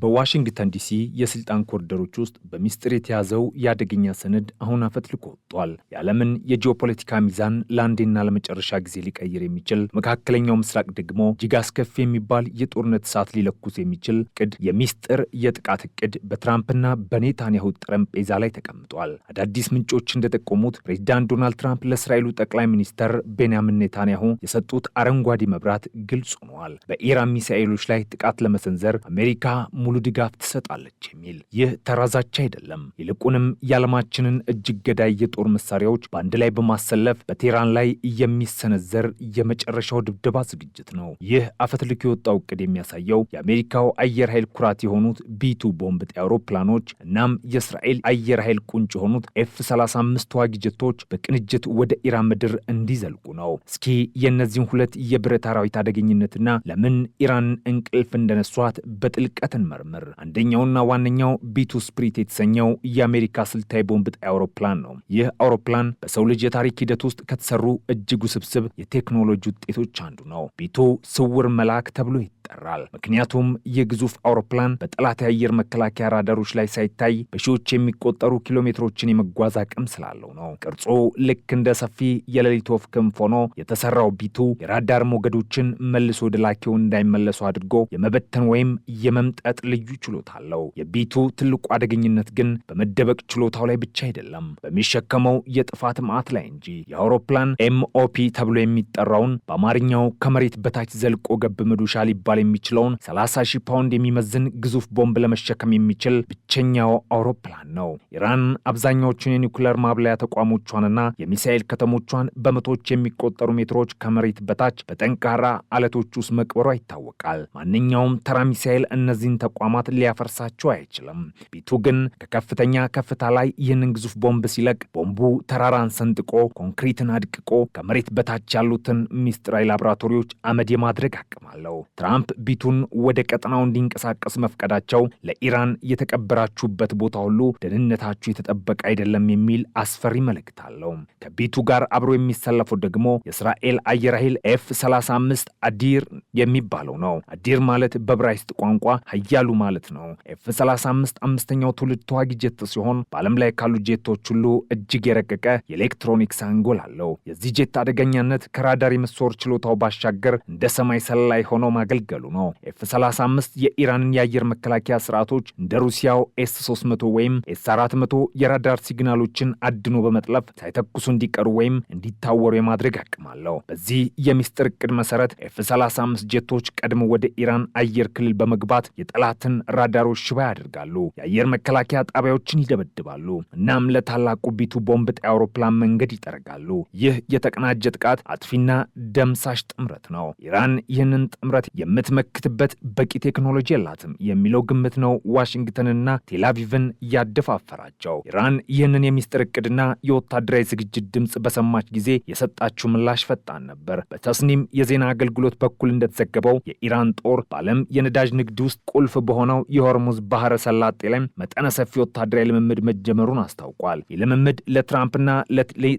በዋሽንግተን ዲሲ የስልጣን ኮሪደሮች ውስጥ በሚስጥር የተያዘው የአደገኛ ሰነድ አሁን አፈትልኮ ወጥቷል። የዓለምን የጂኦፖለቲካ ሚዛን ለአንዴና ለመጨረሻ ጊዜ ሊቀይር የሚችል መካከለኛው ምስራቅ ደግሞ እጅግ አስከፊ የሚባል የጦርነት እሳት ሊለኩስ የሚችል እቅድ የሚስጥር የጥቃት እቅድ በትራምፕና በኔታንያሁ ጠረጴዛ ላይ ተቀምጧል። አዳዲስ ምንጮች እንደጠቆሙት ፕሬዚዳንት ዶናልድ ትራምፕ ለእስራኤሉ ጠቅላይ ሚኒስተር ቤንያሚን ኔታንያሁ የሰጡት አረንጓዴ መብራት ግልጽ ሆኗል። በኢራን ሚሳኤሎች ላይ ጥቃት ለመሰንዘር አሜሪካ ሙሉ ድጋፍ ትሰጣለች የሚል ይህ ተራዛቻ አይደለም። ይልቁንም የዓለማችንን እጅግ ገዳይ የጦር መሳሪያዎች በአንድ ላይ በማሰለፍ በቴህራን ላይ የሚሰነዘር የመጨረሻው ድብደባ ዝግጅት ነው። ይህ አፈትልኮ የወጣው እቅድ የሚያሳየው የአሜሪካው አየር ኃይል ኩራት የሆኑት ቢቱ ቦምብ ጣይ አውሮፕላኖች እናም የእስራኤል አየር ኃይል ቁንጭ የሆኑት ኤፍ-35 ተዋጊ ጀቶች በቅንጅት ወደ ኢራን ምድር እንዲዘልቁ ነው። እስኪ የእነዚህን ሁለት የብረት አራዊት አደገኝነትና ለምን ኢራን እንቅልፍ እንደነሷት በጥልቀት እንመርምር። አንደኛውና ዋነኛው ቢቱ ስፕሪት የተሰኘው የአሜሪካ ስልታዊ ቦምብ ጣይ አውሮፕላን ነው። ይህ አውሮፕላን በሰው ልጅ የታሪክ ሂደት ውስጥ ከተሰሩ እጅግ ውስብስብ የቴክኖሎጂ ውጤቶች አንዱ ነው። ቢቱ ስውር መልአክ ተብሎ ይጠራል። ምክንያቱም የግዙፍ አውሮፕላን በጠላት የአየር መከላከያ ራዳሮች ላይ ሳይታይ በሺዎች የሚቆጠሩ ኪሎሜትሮችን የመጓዝ አቅም ስላለው ነው። ቅርጹ ልክ እንደ ሰፊ የሌሊት ወፍ ክንፍ ሆኖ የተሰራው ቢቱ የራዳር ሞገዶችን መልሶ ወደ ላኪው እንዳይመለሱ አድርጎ የመበተን ወይም የመምጠጥ ልዩ ችሎታ አለው። የቢቱ ትልቁ አደገኝነት ግን በመደበቅ ችሎታው ላይ ብቻ አይደለም፣ በሚሸከመው የጥፋት ማዕት ላይ እንጂ። የአውሮፕላን ኤምኦፒ ተብሎ የሚጠራውን በአማርኛው ከመሬት በታች ዘልቆ ገብ መዶሻ ሊባል የሚችለውን 30,000 ፓውንድ የሚመዝን ግዙፍ ቦምብ ለመሸከም የሚችል ብቸኛው አውሮፕላን ነው። ኢራን አብዛኛዎቹን የኒውክሌር ማብለያ ተቋሞቿንና የሚሳኤል ከተሞቿን በመቶዎች የሚቆጠሩ ሜትሮች ከመሬት በታች በጠንካራ አለቶች ውስጥ መቅበሯ ይታወቃል። ማንኛውም ተራ ሚሳኤል እነዚህን ተቋማት ሊያፈርሳቸው አይችልም። ቢቱ ግን ከከፍተኛ ከፍታ ላይ ይህንን ግዙፍ ቦምብ ሲለቅ ቦምቡ ተራራን ሰንጥቆ ኮንክሪትን አድቅቆ ከመሬት በታች ያሉትን ሚስጥራዊ ላቦራቶሪዎች አመድ የማድረግ አቅም አለው። ትራምፕ ቢቱን ወደ ቀጠናው እንዲንቀሳቀስ መፍቀዳቸው ለኢራን የተቀበራችሁበት ቦታ ሁሉ ደህንነታችሁ የተጠበቀ አይደለም የሚል አስፈሪ መልእክት አለው። ከቢቱ ጋር አብሮ የሚሰለፈው ደግሞ የእስራኤል አየር ኃይል ኤፍ-35 አዲር የሚባለው ነው። አዲር ማለት በዕብራይስጥ ቋንቋ ኃያሉ ማለት ነው። ኤፍ-35 አምስተኛው ትውልድ ተዋጊ ጄት ሲሆን በዓለም ላይ ካሉ ጄቶች ሁሉ እጅግ የረቀቀ የኤሌክትሮኒክስ አንጎል አለው። የዚህ ጄት አደገኛነት ከራዳር የመሰወር ችሎታው ባሻገር እንደ ሰማይ ሰላይ ሆኖ ማገልገሉ ነው። ኤፍ-35 የኢራንን የአየር መከላከያ ስርዓቶች እንደ ሩሲያው ኤስ-300 ወይም ኤስ-400 የራዳር ሲግናሎችን አድኖ በመጥለፍ ሳይተኩሱ እንዲቀሩ ወይም እንዲታወሩ የማድረግ አቅም አለው። በዚህ የሚስጥር እቅድ መሰረት ኤፍ-35 ጄቶች ቀድሞ ወደ ኢራን አየር ክልል በመግባት የጠላትን ራዳሮች ሽባ ያደርጋሉ። የአየር መከላከያ ጣቢያዎችን ይደበድባሉ። እናም ለታላቁ ቢቱ ቦምብ ጣይ አውሮፕላን መንገድ ይጠርጋሉ። ይህ የተቀናጀ ጥቃት አጥፊና ደምሳሽ ጥምረት ነው። ኢራን ይህንን ጥምረት የምትመክትበት በቂ ቴክኖሎጂ የላትም የሚለው ግምት ነው ዋሽንግተንና ቴልአቪቭን ያደፋፈራቸው። ኢራን ይህንን የሚስጥር እቅድና የወታደራዊ ዝግጅት ድምፅ በሰማች ጊዜ የሰጣችው ምላሽ ፈጣን ነበር። በተስኒም የዜና አገልግሎት በኩል እንደተዘገበው የኢራን ጦር በዓለም የነዳጅ ንግድ ውስጥ ቁልፍ በሆነው የሆርሙዝ ባህረ ሰላጤ ላይ መጠነ ሰፊ ወታደራዊ ልምምድ መጀመሩን አስታውቋል። ይህ ልምምድ ለትራምፕና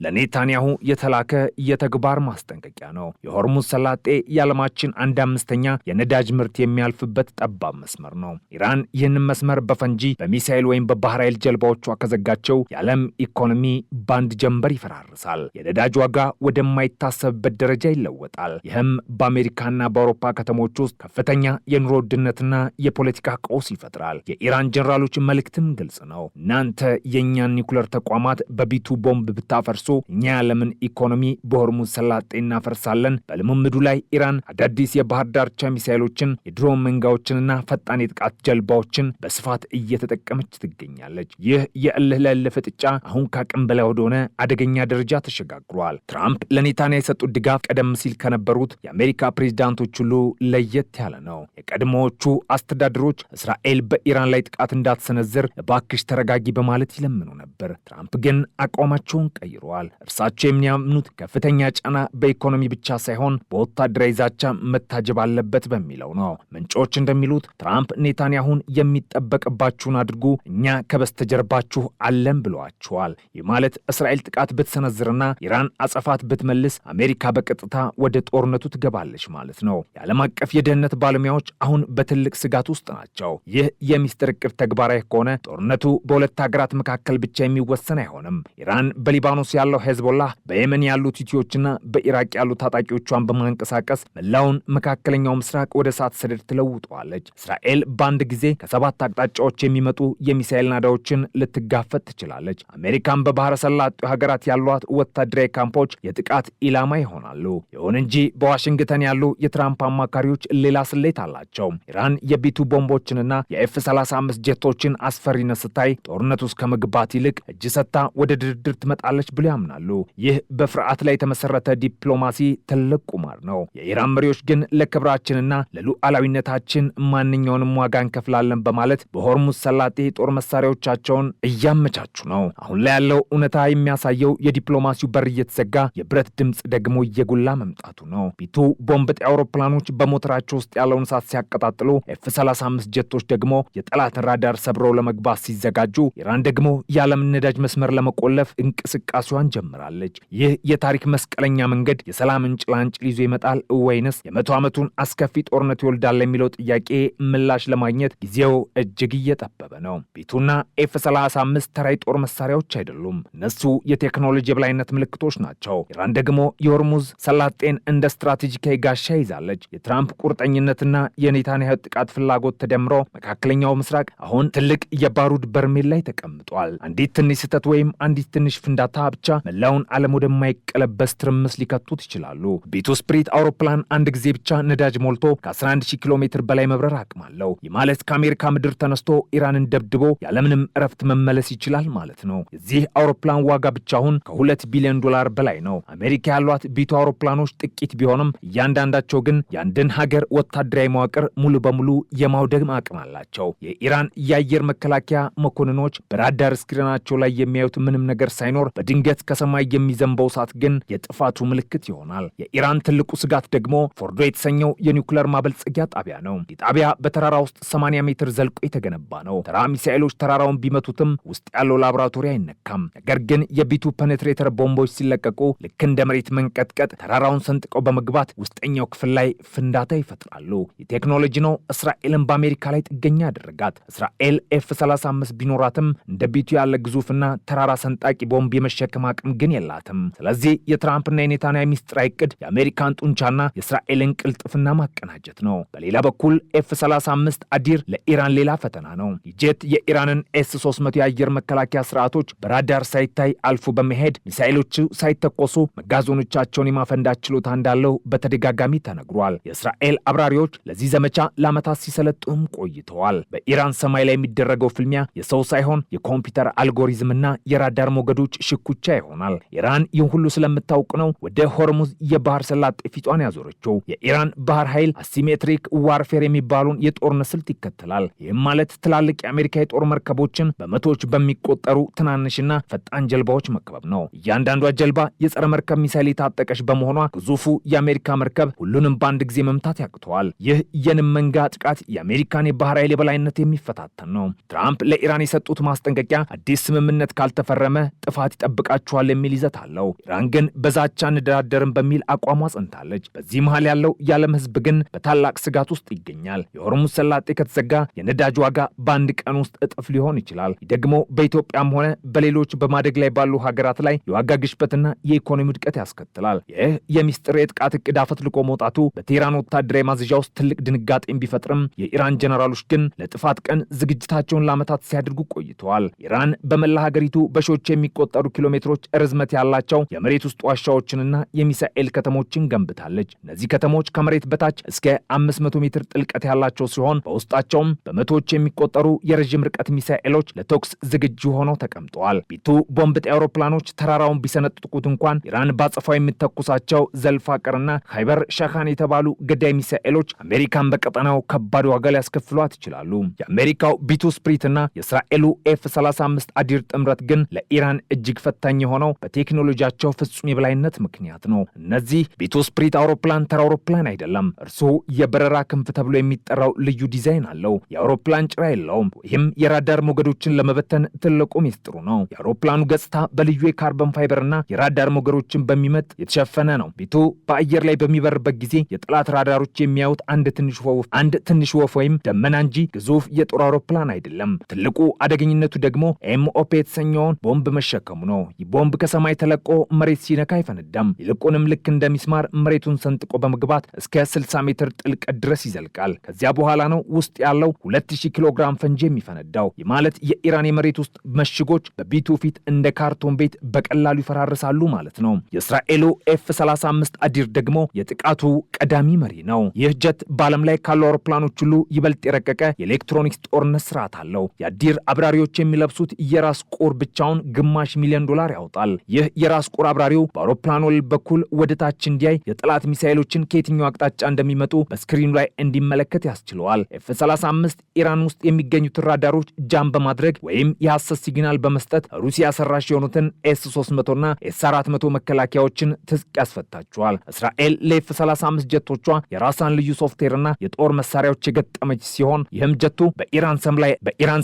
ለኔታንያሁ የተላከ የተግባር ማስጠንቀቂያ ነው። የሆርሙዝ ሰላጤ የዓለማችን 1/5 የነዳጅ ምርት የሚያልፍበት ጠባብ መስመር ነው። ኢራን ይህንን መስመር በፈንጂ በሚሳኤል ወይም በባህር ኃይል ጀልባዎቿ ከዘጋቸው የዓለም ኢኮኖሚ ባንድ ጀንበር ይፈራርሳል። የነዳጅ ዋጋ ወደማይታሰብበት ደረጃ ይለወጣል። ይህም በአሜሪካና በአውሮፓ ከተሞች ውስጥ ከፍተኛ የኑሮ ውድነትና የፖለቲካ ቀውስ ይፈጥራል። የኢራን ጀነራሎች መልእክትም ግልጽ ነው። እናንተ የእኛን ኒውክሌር ተቋማት በቢቱ ቦምብ ብታፈርሱ እኛ የዓለምን ኢኮኖሚ በሆርሙዝ ሰላጤ እናፈርሳለን። በልምምዱ ላይ ኢራን አዳዲስ የባህር ዳርቻ ሚሳኤሎችን፣ የድሮን መንጋዎችንና ፈጣን የጥቃት ጀልባዎችን በስፋት እየተጠቀመች ትገኛለች። ይህ የእልህ ለእልህ ፍጥጫ አሁን ከአቅም በላይ ወደሆነ አደገኛ ደረጃ ተሸጋግሯል። ትራምፕ ለኔታንያሁ የሰጡት ድጋፍ ቀደም ሲል ከነበሩት የአሜሪካ ፕሬዝዳንቶች ሁሉ ለየት ያለ ነው። የቀድሞዎቹ አስተዳደሮች እስራኤል በኢራን ላይ ጥቃት እንዳትሰነዝር እባክሽ ተረጋጊ በማለት ይለምኑ ነበር። ትራምፕ ግን አቋማቸውን ቀይረዋል። እርሳቸው የሚያምኑት ከፍተኛ ጫና በኢኮኖሚ ብቻ ሳይሆን በወታደራዊ ዛቻ መታጀብ አለበት በሚለው ነው። ምንጮች እንደሚሉት ትራምፕ ኔታንያሁን የሚጠበቅባችሁን አድርጉ፣ እኛ ከበስተጀርባችሁ አለን ብለዋቸዋል። ይህ ማለት እስራኤል ጥቃት ብትሰነዝርና ኢራን አጸፋት ብትመልስ አሜሪካ በቀጥታ ወደ ጦርነቱ ትገባለች ማለት ነው። የዓለም አቀፍ የደህንነት ባለሙያዎች አሁን በትልቅ ስጋት ውስጥ ውስጥ ናቸው። ይህ የሚስጥር እቅድ ተግባራዊ ከሆነ ጦርነቱ በሁለት ሀገራት መካከል ብቻ የሚወሰን አይሆንም። ኢራን በሊባኖስ ያለው ሄዝቦላህ፣ በየመን ያሉት ሁቲዎችና በኢራቅ ያሉ ታጣቂዎቿን በማንቀሳቀስ መላውን መካከለኛው ምስራቅ ወደ እሳት ሰደድ ትለውጠዋለች። እስራኤል በአንድ ጊዜ ከ7 አቅጣጫዎች የሚመጡ የሚሳኤል ናዳዎችን ልትጋፈጥ ትችላለች። አሜሪካን በባህረ ሰላጤው ሀገራት ያሏት ወታደራዊ ካምፖች የጥቃት ኢላማ ይሆናሉ። ይሁን እንጂ በዋሽንግተን ያሉ የትራምፕ አማካሪዎች ሌላ ስሌት አላቸው። ኢራን የቢቱ ቦምቦችንና የኤፍ-35 ጄቶችን አስፈሪነት ስታይ ጦርነት ውስጥ ከመግባት ይልቅ እጅ ሰጥታ ወደ ድርድር ትመጣለች ብሎ ያምናሉ። ይህ በፍርሃት ላይ የተመሰረተ ዲፕሎማሲ ትልቅ ቁማር ነው። የኢራን መሪዎች ግን ለክብራችንና ለሉዓላዊነታችን ማንኛውንም ዋጋ እንከፍላለን በማለት በሆርሙዝ ሰላጤ ጦር መሳሪያዎቻቸውን እያመቻቹ ነው። አሁን ላይ ያለው እውነታ የሚያሳየው የዲፕሎማሲው በር እየተዘጋ የብረት ድምፅ ደግሞ እየጎላ መምጣቱ ነው። ቢቱ ቦምብ ጣይ አውሮፕላኖች በሞተራቸው ውስጥ ያለውን እሳት ሲያቀጣጥሉ፣ ኤፍ-35 ጀቶች ደግሞ የጠላትን ራዳር ሰብረው ለመግባት ሲዘጋጁ፣ ኢራን ደግሞ የዓለምን ነዳጅ መስመር ለመቆለፍ እንቅስቃሴዋን ጀምራለች። ይህ የታሪክ መስቀለኛ መንገድ የሰላምን ጭላንጭል ይዞ ይመጣል ወይንስ የ100 ዓመቱን አስከፊ ጦርነት ይወልዳል የሚለው ጥያቄ ምላሽ ለማግኘት ጊዜው እጅግ እየጠበበ ነው። ቢቱና ኤፍ-35 ተራ ጦር መሳሪያዎች አይደሉም። እነሱ የቴክኖሎጂ የበላይነት ምልክቶች ናቸው። ኢራን ደግሞ የሆርሙዝ ሰላጤን እንደ ስትራቴጂካዊ ጋሻ ይዛለች። የትራምፕ ቁርጠኝነትና የኔታንያሁ ጥቃት ፍላጎት ተደምሮ መካከለኛው ምስራቅ አሁን ትልቅ የባሩድ በርሜል ላይ ተቀምጧል። አንዲት ትንሽ ስህተት ወይም አንዲት ትንሽ ፍንዳታ ብቻ መላውን ዓለም ወደማይቀለበስ ትርምስ ሊከቱት ይችላሉ። ቢቱ ስፕሪት አውሮፕላን አንድ ጊዜ ብቻ ነዳጅ ሞልቶ ከ11000 ኪሎ ሜትር በላይ መብረር አቅም አለው። ይህ ማለት ከአሜሪካ ምድር ተነስቶ ኢራንን ደብድቦ ያለምንም እረፍት መመለስ ይችላል ማለት ነው። የዚህ አውሮፕላን ዋጋ ብቻውን ከ$2 ቢሊዮን በላይ ነው። አሜሪካ ያሏት ቢቱ አውሮፕላኖች ጥቂት ቢሆንም እያንዳንዳቸው ግን የአንድን ሀገር ወታደራዊ መዋቅር ሙሉ በሙሉ የማውደም አቅም አላቸው። የኢራን የአየር መከላከያ መኮንኖች በራዳር ስክሪናቸው ላይ የሚያዩት ምንም ነገር ሳይኖር በድንገት ከሰማይ የሚዘንበው እሳት ግን የጥፋቱ ምልክት ይሆናል። የኢራን ትልቁ ስጋት ደግሞ ፎርዶ የተሰኘው የኒውክለር ማበልጸጊያ ጣቢያ ነው። ይህ ጣቢያ በተራራ ውስጥ 80 ሜትር ዘልቆ የተገነባ ነው። ተራ ሚሳኤሎች ተራራውን ቢመቱትም ውስጥ ያለው ላቦራቶሪ አይነካም። ነገር ግን የቢቱ ፔኔትሬተር ቦምቦች ሲለቀቁ ልክ እንደ መሬት መንቀጥቀጥ ተራራውን ሰንጥቀው በመግባት ውስጠኛው ክፍል ላይ ፍንዳታ ይፈጥራሉ። የቴክኖሎጂ ነው እስራኤልን በአሜሪካ ላይ ጥገኛ ያደረጋት። እስራኤል ኤፍ-35 ቢኖራትም እንደ ቢቱ ያለ ግዙፍና ተራራ ሰንጣቂ ቦምብ የመሸከም አቅም ግን የላትም። ስለዚህ የትራምፕና የኔታንያሁ ሚስጥራዊ ዕቅድ የአሜሪካን ጡንቻና የእስራኤልን ቅልጥፍና ማቀናጀት ነው። በሌላ በኩል ኤፍ-35 አዲር ለኢራን ሌላ ፈተና ነው። ጄት የኢራንን ኤስ-300 የአየር መከላከያ ስርዓቶች በራዳር ሳይታይ አልፎ በመሄድ ሚሳኤሎቹ ሳይተኮሱ መጋዘኖቻቸውን የማፈንዳት ችሎታ እንዳለው በተደጋጋሚ ተነግሯል። የእስራኤል አብራሪዎች ለዚህ ዘመቻ ለዓመታት ሲሰለጥኑም ቆይተዋል። በኢራን ሰማይ ላይ የሚደረገው ፍልሚያ የሰው ሳይሆን የኮምፒውተር አልጎሪዝምና የራዳር ሞገዶች ሽኩቻ ይሆናል። ኢራን ይህን ሁሉ ስለምታውቅ ነው ወደ ሆርሙዝ የባህር ሰላጤ ፊቷን ያዞረችው። የኢራን ባህር ኃይል አሲሜትሪክ ዋርፌር የሚባሉን የጦርነት ስልት ይከተላል። ይህም ማለት ትላልቅ የአሜሪካ የጦር መርከቦችን በመቶዎች በሚቆጠሩ ትናንሽና ፈጣን ጀልባዎች መክበብ ነው። እያንዳንዷ ጀልባ የጸረ መርከብ ሚሳይል የታጠቀች በመሆኗ ግዙፉ የአሜሪካ መርከብ ሁሉንም በአንድ ጊዜ መምታት ያቅተዋል። ይህ የንብ መንጋ ጥቃት የአሜሪካን የባህር ኃይል የበላይነት የሚፈታተን ነው። ትራምፕ ለኢራን የሰጡት ማስጠንቀቂያ አዲስ ስምምነት ካልተፈረመ ጥፋት ይጠብቃቸዋል የሚል ይዘት አለው። ኢራን ግን በዛቻ እንደራደርም በሚል አቋሟ ጸንታለች። በዚህ መሃል ያለው የዓለም ሕዝብ ግን በታላቅ ስጋት ውስጥ ይገኛል። የሆርሙዝ ሰላጤ ከተዘጋ የነዳጅ ዋጋ በአንድ ቀን ውስጥ እጥፍ ሊሆን ይችላል። ይህ ደግሞ በኢትዮጵያም ሆነ በሌሎች በማደግ ላይ ባሉ ሀገራት ላይ የዋጋ ግሽበትና የኢኮኖሚ ውድቀት ያስከትላል። ይህ የሚስጥር የጥቃት እቅድ አፈትልቆ መውጣቱ በቴህራን ወታደራዊ ማዘዣ ውስጥ ትልቅ ድንጋጤን ቢፈጥርም የኢራን ጀነራሎች ግን ለጥፋት ቀን ዝግጅታቸውን ለዓመታት ሲያደርጉ ቆይተዋል። ኢራን በመላ ሀገሪቱ በሺዎች የሚቆጠሩ ኪሎ ሜትሮች ርዝመት ያላቸው የመሬት ውስጥ ዋሻዎችንና የሚሳኤል ከተሞችን ገንብታለች። እነዚህ ከተሞች ከመሬት በታች እስከ 500 ሜትር ጥልቀት ያላቸው ሲሆን በውስጣቸውም በመቶዎች የሚቆጠሩ የረዥም ርቀት ሚሳኤሎች ለተኩስ ዝግጁ ሆነው ተቀምጠዋል። ቢቱ ቦምብ ጣይ አውሮፕላኖች ተራራውን ቢሰነጥቁት እንኳን ኢራን ባጸፋው የሚተኩሳቸው ዘልፋቀርና ሃይበር ሻኻን የተባሉ ገዳይ ሚሳኤሎች አሜሪካን በቀጠናው ከባድ ዋጋ ሊያስከፍሏት ይችላሉ። የአሜሪካው ቢቱ ስፕሪትና የእስራኤሉ ኤፍ-35 አዲር ጥምረት ግን ለኢራን እጅግ ፈታኝ የሆነው በቴክኖሎጂያቸው ፍጹም የበላይነት ምክንያት ነው። እነዚህ ቢቱ ስፕሪት አውሮፕላን ተራ አውሮፕላን አይደለም። እርሱ የበረራ ክንፍ ተብሎ የሚጠራው ልዩ ዲዛይን አለው። የአውሮፕላን ጭራ የለውም። ይህም የራዳር ሞገዶችን ለመበተን ትልቁ ሚስጥሩ ነው። የአውሮፕላኑ ገጽታ በልዩ የካርበን ፋይበርና የራዳር ሞገዶችን በሚመጥ የተሸፈነ ነው። ቢቱ በአየር ላይ በሚበርበት ጊዜ የጠላት ራዳሮች የሚያዩት አንድ ትንሽ ወፍ ወፍ ወይም ደመና እንጂ ግዙፍ የጦር አውሮፕላን አይደለም። ትልቁ አደገኝነቱ ደግሞ ኤምኦፒ የተሰኘውን ቦምብ መሸከሙ ነው። ይህ ቦምብ ከሰማይ ተለቆ መሬት ሲነካ አይፈነዳም። ይልቁንም ልክ እንደሚስማር መሬቱን ሰንጥቆ በመግባት እስከ 60 ሜትር ጥልቀት ድረስ ይዘልቃል። ከዚያ በኋላ ነው ውስጥ ያለው 2000 ኪሎ ግራም ፈንጂ የሚፈነዳው። ይህ ማለት የኢራን የመሬት ውስጥ መሽጎች በቢቱ ፊት እንደ ካርቶን ቤት በቀላሉ ይፈራርሳሉ ማለት ነው። የእስራኤሉ F-35 አዲር ደግሞ የጥቃቱ ቀዳሚ መሪ ነው። ይህ ጀት በዓለም ላይ ካሉ አውሮፕላኖች ሁሉ ይበልጥ የረቀቀ የኤሌክትሮኒክስ ጦርነት ስርዓት አለው። የአዲር አብራሪዎች የሚለብሱት የራስ ቁር ብቻውን $500,000 ያወጣል። ይህ የራስ ቁር አብራሪው በአውሮፕላኑ በኩል ወደ ታች እንዲያይ የጠላት ሚሳኤሎችን ከየትኛው አቅጣጫ እንደሚመጡ በስክሪኑ ላይ እንዲመለከት ያስችለዋል። F-35 ኢራን ውስጥ የሚገኙትን ራዳሮች ጃም በማድረግ ወይም የሐሰት ሲግናል በመስጠት ሩሲያ ሰራሽ የሆኑትን S-300 እና S-400 መከላከያዎችን ትጥቅ ያስፈታቸዋል። እስራኤል ለ F-35 ጀቶቿ የራሷን ልዩ ሶፍትዌርና የጦር መሳሪያዎች የገጠመች ሲሆን ይህም ጀቱ በኢራን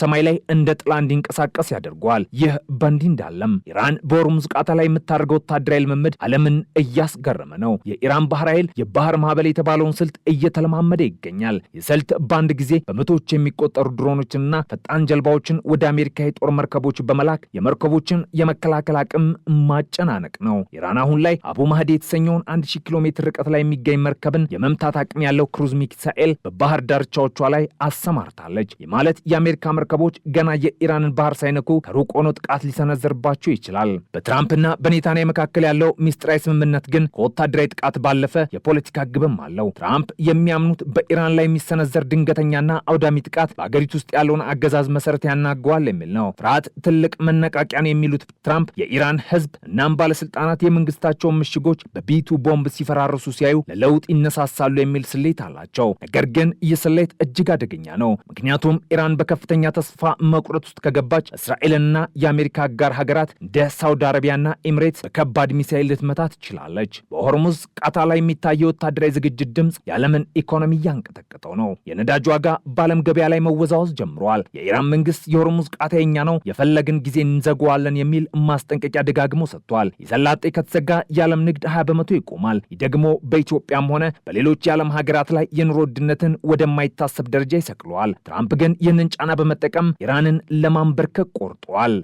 ሰማይ ላይ እንደ ጥላ እንዲንቀሳቀስ ያደርገዋል። ይህ በእንዲህ እንዳለም ኢራን በሆርሙዝ ቀጠና ላይ የምታደርገው ወታደራዊ ልምምድ ዓለምን እያስገረመ ነው። የኢራን ባህር ኃይል የባህር ማዕበል የተባለውን ስልት እየተለማመደ ይገኛል። ይህ ስልት በአንድ ጊዜ በመቶዎች የሚቆጠሩ ድሮኖችንና ፈጣን ጀልባዎችን ወደ አሜሪካ የጦር መርከቦች በመላክ የመርከቦችን የመከላከል አቅም ማጨናነቅ ነው። ኢራን አሁን ላይ አቡ ማህዲ የተሰኘውን 1000 ኪሎ ሜትር ርቀት ላይ የሚገኝ መርከብን የመምታት አቅም ያለው ክሩዝ ሚሳኤል በባህር ዳርቻዎቿ ላይ አሰማርታለች። ይህ ማለት የአሜሪካ መርከቦች ገና የኢራንን ባህር ሳይነኩ ከሩቅ ሆኖ ጥቃት ሊሰነዘርባቸው ይችላል። በትራምፕና በኔታንያሁ መካከል ያለው ሚስጥራዊ ስምምነት ግን ከወታደራዊ ጥቃት ባለፈ የፖለቲካ ግብም አለው። ትራምፕ የሚያምኑት በኢራን ላይ የሚሰነዘር ድንገተኛና አውዳሚ ጥቃት በአገሪቱ ውስጥ ያለውን አገዛዝ መሰረት ያናገዋል የሚል ነው። ፍርሃት ትልቅ መነቃቂያ ነው የሚሉት ትራምፕ የኢራን ሕዝብ እናም ባለስልጣናት የመንግስታቸውን ምሽጎች በቢቱ ቦምብ ሲፈራርሱ ሲያዩ ለለውጥ ይነሳሳሉ የሚል ስሌት አላቸው። ነገር ግን ይህ ስሌት እጅግ አደገኛ ነው። ምክንያቱም ኢራን በከፍተኛ ተስፋ መቁረጥ ውስጥ ከገባች እስራኤልና የአሜሪካ አጋር ሀገራት እንደ ሳውዲ አረቢያና ኤምሬትስ በከባድ ሚሳኤል ልትመታ ትችላለች። በሆርሙዝ ቀጠና ላይ የሚታየው ወታደራዊ ዝግጅት ድምፅ የዓለምን ኢኮኖሚ እያንቀጠቀጠው ነው። የነዳጅ ዋጋ በዓለም ገበያ ላይ መወዛወዝ ጀምሯል። የኢራን መንግስት የሆርሙዝ ቀጠና የኛ ነው፣ የፈለግን ጊዜ እንዘጋዋለን የሚል ማስጠንቀቂያ ደጋግሞ ሰጥቷል። የሰላጤ ከተዘጋ የዓለም ንግድ 20 በመቶ ይቆማል። ይህ ደግሞ በኢትዮጵያም ሆነ በሌሎች የዓለም ሀገራት ላይ የኑሮ ውድነትን ወደማይታሰብ ደረጃ ይሰቅለዋል። ትራምፕ ግን ይህንን ጫና በመጠቀም ኢራንን ለማንበርከክ ቆርጧል።